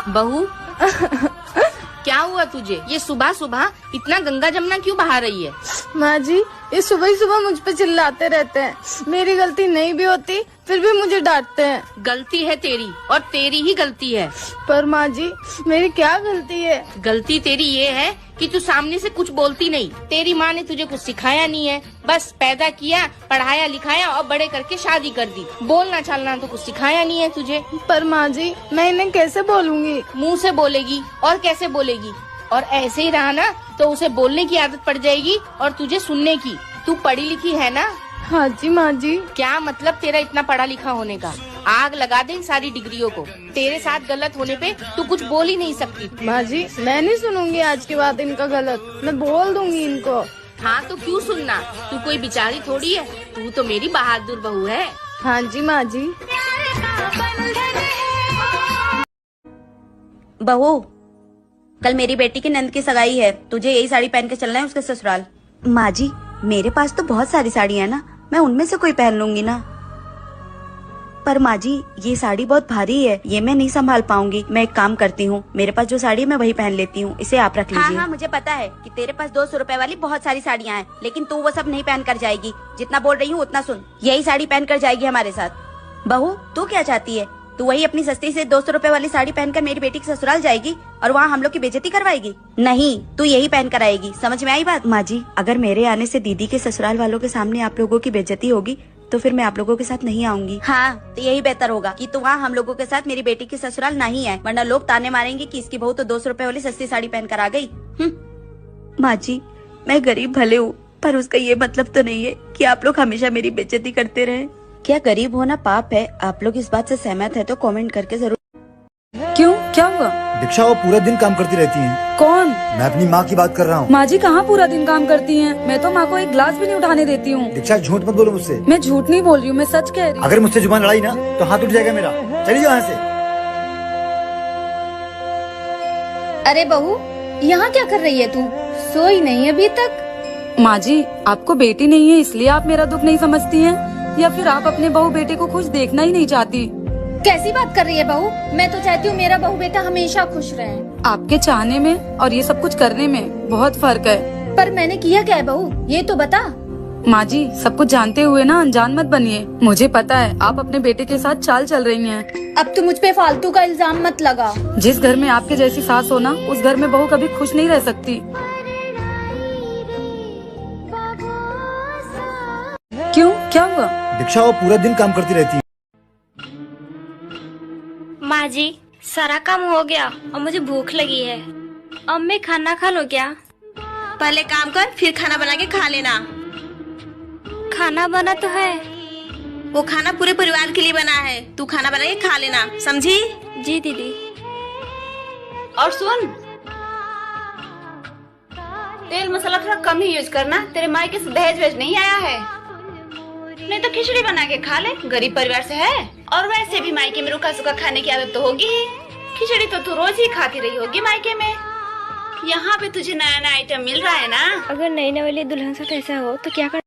बहू क्या हुआ तुझे? ये सुबह सुबह इतना गंगा जमुना क्यों बहा रही है? माँ जी, ये सुबह ही सुबह मुझ पे चिल्लाते रहते हैं। मेरी गलती नहीं भी होती फिर भी मुझे डांटते हैं। गलती है तेरी और तेरी ही गलती है। पर माँ जी, मेरी क्या गलती है? गलती तेरी ये है कि तू सामने से कुछ बोलती नहीं। तेरी माँ ने तुझे कुछ सिखाया नहीं है, बस पैदा किया, पढ़ाया लिखाया और बड़े करके शादी कर दी। बोलना चालना तो कुछ सिखाया नहीं है तुझे। पर माँ जी, मैं इन्हें कैसे बोलूँगी? मुँह से बोलेगी और कैसे बोलेगी? और ऐसे ही रहा ना तो उसे बोलने की आदत पड़ जाएगी और तुझे सुनने की। तू पढ़ी लिखी है ना? हाँ जी माँ जी। क्या मतलब तेरा इतना पढ़ा लिखा होने का? आग लगा दे इन सारी डिग्रियों को। तेरे साथ गलत होने पे तू कुछ बोल ही नहीं सकती। माँ जी, मैं नहीं सुनूंगी आज के बाद इनका गलत। मैं बोल दूंगी इनको। हाँ तो क्यों सुनना? तू कोई बेचारी थोड़ी है, तू तो मेरी बहादुर बहू है। हाँ जी माँ जी। बहू, कल मेरी बेटी की नंद की सगाई है, तुझे यही साड़ी पहन के चलना है उसके ससुराल। माँ जी, मेरे पास तो बहुत सारी साड़ियाँ है ना, मैं उनमें से कोई पहन लूंगी ना। पर माँ जी, ये साड़ी बहुत भारी है, ये मैं नहीं संभाल पाऊंगी। मैं एक काम करती हूँ, मेरे पास जो साड़ी है मैं वही पहन लेती हूँ, इसे आप रख लीजिए। हाँ, मुझे पता है कि तेरे पास 200 रुपए वाली बहुत सारी साड़ियाँ हैं, लेकिन तू वो सब नहीं पहन कर जाएगी। जितना बोल रही हूँ उतना सुन। यही साड़ी पहन कर जाएगी हमारे साथ। बहू, तू क्या चाहती है? तू वही अपनी सस्ती से 200 रुपए वाली साड़ी पहनकर मेरी बेटी के ससुराल जाएगी और वहाँ हम लोग की बेइज्जती करवाएगी? नहीं, तू यही पहन कर आएगी। समझ में आई बात? माँ जी, अगर मेरे आने से दीदी के ससुराल वालों के सामने आप लोगों की बेइज्जती होगी तो फिर मैं आप लोगों के साथ नहीं आऊंगी। हाँ, तो यही बेहतर होगा कि तू वहाँ हम लोगों के साथ मेरी बेटी के ससुराल नहीं है, वरना लोग ताने मारेंगे कि इसकी बहू तो 200 रुपए वाली सस्ती साड़ी पहन कर आ गई। माँ जी, मैं गरीब भले हूँ, पर उसका ये मतलब तो नहीं है कि आप लोग हमेशा मेरी बेइज्जती करते रहे। क्या गरीब होना पाप है? आप लोग इस बात से सहमत है तो कमेंट करके जरूर। क्यों, क्या हुआ? दीक्षा, वो पूरा दिन काम करती रहती हैं। कौन? मैं अपनी माँ की बात कर रहा हूँ। माँ जी कहाँ पूरा दिन काम करती हैं? मैं तो माँ को एक गिलास भी नहीं उठाने देती हूँ। दीक्षा, झूठ मत बोलो मुझसे। मैं झूठ नहीं बोल रही हूँ, मैं सच कह रही हूँ। अगर मुझसे जुबान लड़ाई ना तो हाथ उठ जाएगा मेरा। चली जाओ यहाँ से। अरे बहू, यहाँ क्या कर रही है तू? सोई नहीं अभी तक? माँ जी, आपको बेटी नहीं है इसलिए आप मेरा दुख नहीं समझती हैं, या फिर आप अपने बहू बेटे को खुश देखना ही नहीं चाहती? कैसी बात कर रही है बहू? मैं तो चाहती हूँ मेरा बहू बेटा हमेशा खुश रहे। आपके चाहने में और ये सब कुछ करने में बहुत फर्क है। पर मैंने किया क्या है बहू, ये तो बता। माँ जी, सब कुछ जानते हुए ना अनजान मत बनिए। मुझे पता है आप अपने बेटे के साथ चाल चल रही हैं। अब तू मुझ पे फालतू का इल्जाम मत लगा। जिस घर में आपके जैसी सास हो ना, उस घर में बहू कभी खुश नहीं रह सकती। क्यों, क्या हुआ? दीक्षा, वो पूरा दिन काम करती रहती है। माँ जी, सारा काम हो गया और मुझे भूख लगी है। अब मैं खाना खा लूं क्या? पहले काम कर, फिर खाना बना के खा लेना। खाना बना तो है। वो खाना पूरे परिवार के लिए बना है, तू खाना बना के खा लेना, समझी? जी दीदी। और सुन, तेल मसाला थोड़ा कम ही यूज करना, तेरे मायके से दहेज वेज नहीं आया है। नहीं तो खिचड़ी बना के खा ले, गरीब परिवार से है। और वैसे भी मायके में रूखा सूखा खाने की आदत तो होगी ही। खिचड़ी तो तू रोज ही खाती रही होगी मायके में। यहाँ पे तुझे नया नया आइटम मिल रहा है ना। अगर नई नवेली दुल्हन साथ ऐसा हो तो क्या कर?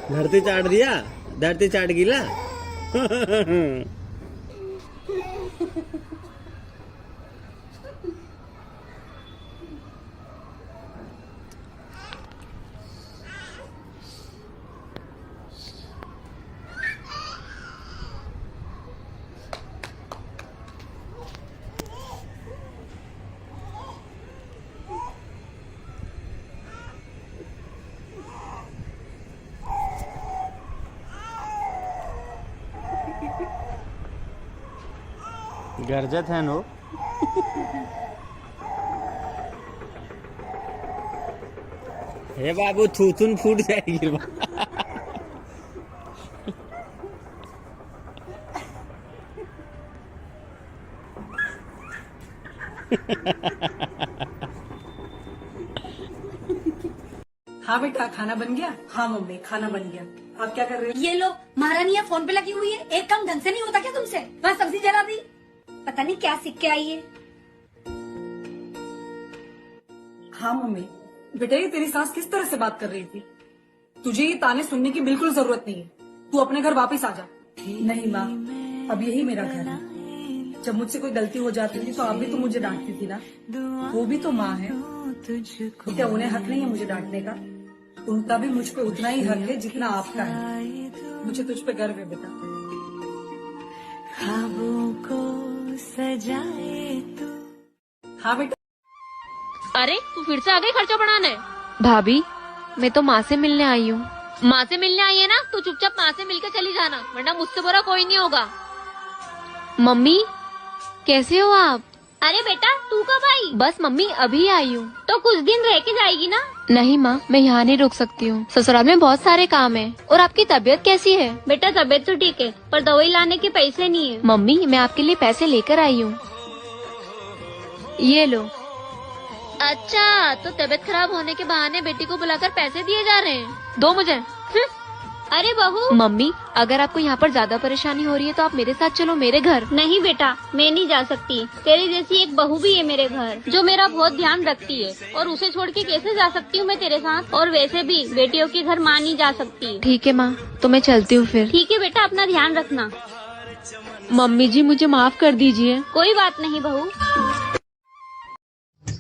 धरती चाट दिया, धरती चाट गिला। गरजत है नो। हे बाबू थूथुन फूट जाएगी। हाँ बेटा, खाना बन गया? हाँ मम्मी, खाना बन गया। आप क्या कर रहे हो? ये लो, महारानी फोन पे लगी हुई है। एक काम ढंग से नहीं होता क्या तुमसे? वहाँ सब्जी जला दी, पता नहीं क्या सीख के आई है। हाँ मम्मी, बेटा ये तेरी सास किस तरह से बात कर रही थी? तुझे ये ताने सुनने की बिल्कुल जरूरत नहीं है। तू अपने घर वापस आ जा। नहीं माँ, अब यही मेरा घर है। जब मुझसे कोई गलती हो जाती थी तो आप भी तो मुझे डांटती थी ना। वो भी तो माँ है, क्या उन्हें हक नहीं है मुझे डांटने का? उनका भी मुझ पे उतना ही हक है जितना आपका है। मुझे तुझ पे गर्व है बेटा। हाँ बेटा। अरे तू फिर से आ गई खर्चा बढ़ाने? भाभी मैं तो माँ से मिलने आई हूँ। माँ से मिलने आई है ना, तो चुपचाप माँ से मिलकर चली जाना, वरना मुझसे बुरा कोई नहीं होगा। मम्मी कैसे हो आप? अरे बेटा तू कब आई? बस मम्मी अभी आई हूँ। तो कुछ दिन रह के जाएगी ना? नहीं माँ, मैं यहाँ नहीं रुक सकती हूँ, ससुराल में बहुत सारे काम है। और आपकी तबीयत कैसी है? बेटा तबीयत तो ठीक है, पर दवाई लाने के पैसे नहीं है। मम्मी मैं आपके लिए पैसे लेकर आई हूँ, ये लो। अच्छा, तो तबीयत खराब होने के बहाने बेटी को बुलाकर पैसे दिए जा रहे हैं? दो मुझे। अरे बहू। मम्मी अगर आपको यहाँ पर ज्यादा परेशानी हो रही है तो आप मेरे साथ चलो मेरे घर। नहीं बेटा, मैं नहीं जा सकती। तेरी जैसी एक बहू भी है मेरे घर, जो मेरा बहुत ध्यान रखती है, और उसे छोड़ के कैसे जा सकती हूँ मैं तेरे साथ? और वैसे भी बेटियों के घर माँ नहीं जा सकती। ठीक है माँ, तो मैं चलती हूँ फिर। ठीक है बेटा, अपना ध्यान रखना। मम्मी जी मुझे माफ कर दीजिए। कोई बात नहीं बहू।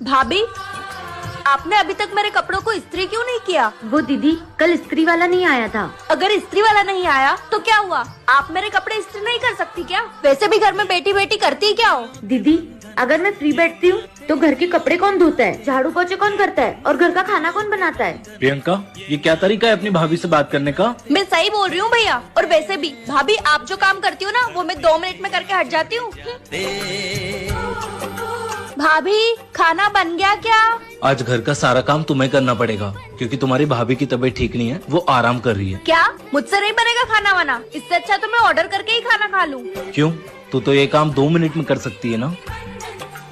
भाभी आपने अभी तक मेरे कपड़ों को इस्त्री क्यों नहीं किया? वो दीदी कल इस्त्री वाला नहीं आया था। अगर इस्त्री वाला नहीं आया तो क्या हुआ? आप मेरे कपड़े इस्त्री नहीं कर सकती क्या? वैसे भी घर में बेटी बेटी करती क्या हो? दीदी अगर मैं फ्री बैठती हूँ तो घर के कपड़े कौन धोता है, झाड़ू पोछे कौन करता है, और घर का खाना कौन बनाता है? प्रियंका ये क्या तरीका है अपनी भाभी से बात करने का? मैं सही बोल रही हूँ भैया। और वैसे भी भाभी आप जो काम करती हो ना, वो मैं 2 मिनट में करके हट जाती हूँ। भाभी खाना बन गया क्या? आज घर का सारा काम तुम्हें करना पड़ेगा, क्योंकि तुम्हारी भाभी की तबीयत ठीक नहीं है, वो आराम कर रही है। क्या मुझसे नहीं बनेगा खाना वाना? इससे अच्छा तो मैं ऑर्डर करके ही खाना खा लूँ। क्यों? तू तो ये काम 2 मिनट में कर सकती है ना।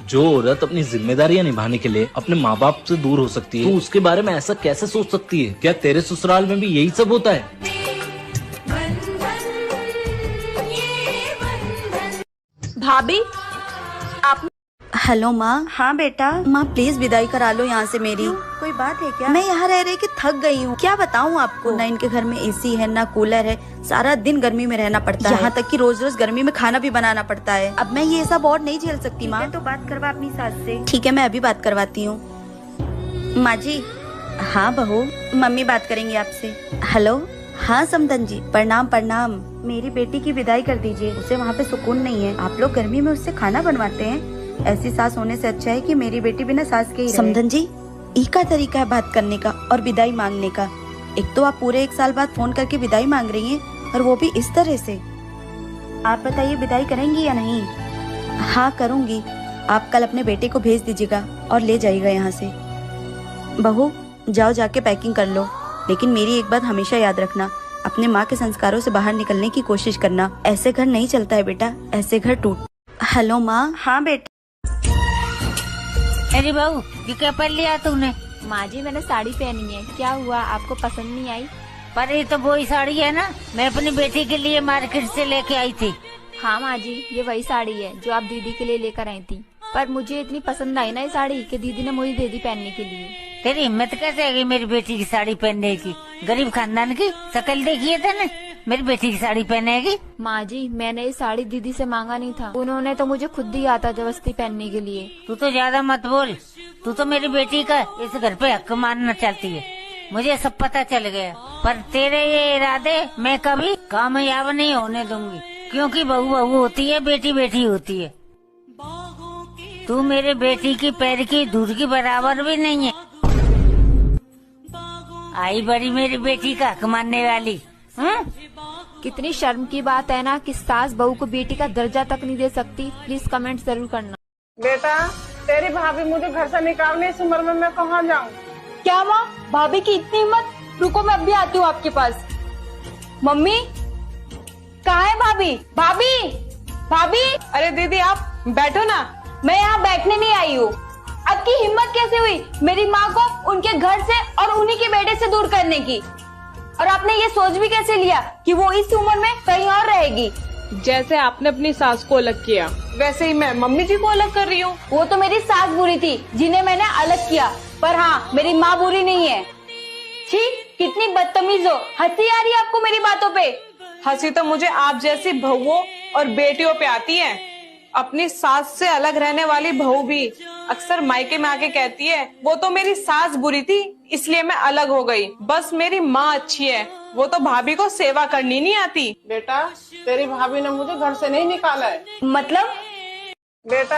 जो औरत अपनी जिम्मेदारियां निभाने के लिए अपने माँ बाप से दूर हो सकती है, तो उसके बारे में ऐसा कैसे सोच सकती है? क्या तेरे ससुराल में भी यही सब होता है? भाभी आप। हेलो माँ। हाँ बेटा। माँ प्लीज विदाई करा लो यहाँ से मेरी। कोई बात है क्या? मैं यहाँ रह रह के थक गई हूँ। क्या बताऊँ आपको, ना इनके घर में एसी है ना कूलर है, सारा दिन गर्मी में रहना पड़ता है। यहाँ तक कि रोज रोज गर्मी में खाना भी बनाना पड़ता है। अब मैं ये सब और नहीं झेल सकती माँ। तो बात करवा अपनी सास से। ठीक है मैं अभी बात करवाती हूँ। माँ जी। हाँ बहू, मम्मी बात करेंगी आपसे। हेलो। हाँ समदन जी, प्रणाम प्रणाम। मेरी बेटी की विदाई कर दीजिए, उसे वहाँ पे सुकून नहीं है। आप लोग गर्मी में उससे खाना बनवाते हैं। ऐसी सास होने से अच्छा है कि मेरी बेटी बिना सास के ही रहे। समदन जी एक का तरीका है बात करने का और विदाई मांगने का। एक तो आप पूरे 1 साल बाद फोन करके विदाई मांग रही हैं, और वो भी इस तरह से। आप बताइए विदाई करेंगी या नहीं? हाँ करूँगी। आप कल अपने बेटे को भेज दीजिएगा और ले जाइएगा यहाँ से। बहू जाओ जाके पैकिंग कर लो, लेकिन मेरी एक बात हमेशा याद रखना, अपने माँ के संस्कारों से बाहर निकलने की कोशिश करना। ऐसे घर नहीं चलता है बेटा, ऐसे घर टूट। हेलो माँ। हाँ बेटा। अरे बहू ये क्या पहन लिया तूने? माँ जी मैंने साड़ी पहनी है। क्या हुआ, आपको पसंद नहीं आई? पर ये तो वही साड़ी है ना, मैं अपनी बेटी के लिए मार्केट से लेके आई थी। हाँ माँ जी ये वही साड़ी है जो आप दीदी के लिए लेकर आई थी, पर मुझे इतनी पसंद आई ना ये साड़ी कि दीदी ने मुझे दे दी पहनने के लिए। तेरी हिम्मत कैसे है मेरी बेटी की साड़ी पहनने की? गरीब खानदान की शक्ल देखिए थे, मेरी बेटी की साड़ी पहनेगी? माँ जी मैंने ये साड़ी दीदी से मांगा नहीं था, उन्होंने तो मुझे खुद दिया था जबरदस्ती पहनने के लिए। तू तो ज्यादा मत बोल, तू तो मेरी बेटी का इस घर पे हक मानना चाहती है, मुझे सब पता चल गया। पर तेरे ये इरादे मैं कभी कामयाब नहीं होने दूंगी, क्योंकि बहू बहू होती है, बेटी बेटी होती है। तू मेरे बेटी की पैर की धूल की बराबर भी नहीं है। आई बड़ी मेरी बेटी का हक मानने वाली। कितनी शर्म की बात है ना कि सास बहू को बेटी का दर्जा तक नहीं दे सकती। प्लीज कमेंट जरूर करना। बेटा तेरी भाभी मुझे घर से निकालने इस उम्र में मैं कहाँ जाऊँ? क्या माँ, भाभी की इतनी हिम्मत? रुको मैं अभी आती हूँ आपके पास। मम्मी कहाँ है भाभी? भाभी भाभी, अरे दीदी आप बैठो ना। मैं यहाँ बैठने नहीं आई हूँ। आपकी हिम्मत कैसे हुई मेरी माँ को उनके घर से और उन्हीं के बेटे से दूर करने की? और आपने ये सोच भी कैसे लिया कि वो इस उम्र में कहीं और रहेगी? जैसे आपने अपनी सास को अलग किया वैसे ही मैं मम्मी जी को अलग कर रही हूँ। वो तो मेरी सास बुरी थी जिन्हें मैंने अलग किया, पर हाँ मेरी माँ बुरी नहीं है। छी, कितनी बदतमीज हो। हंसी आ रही है आपको मेरी बातों पे? हंसी तो मुझे आप जैसी बहुओं और बेटियों पे आती है। अपनी सास से अलग रहने वाली बहू भी अक्सर मायके में आके कहती है वो तो मेरी सास बुरी थी इसलिए मैं अलग हो गई, बस मेरी माँ अच्छी है, वो तो भाभी को सेवा करनी नहीं आती। बेटा तेरी भाभी ने मुझे घर से नहीं निकाला है। मतलब? बेटा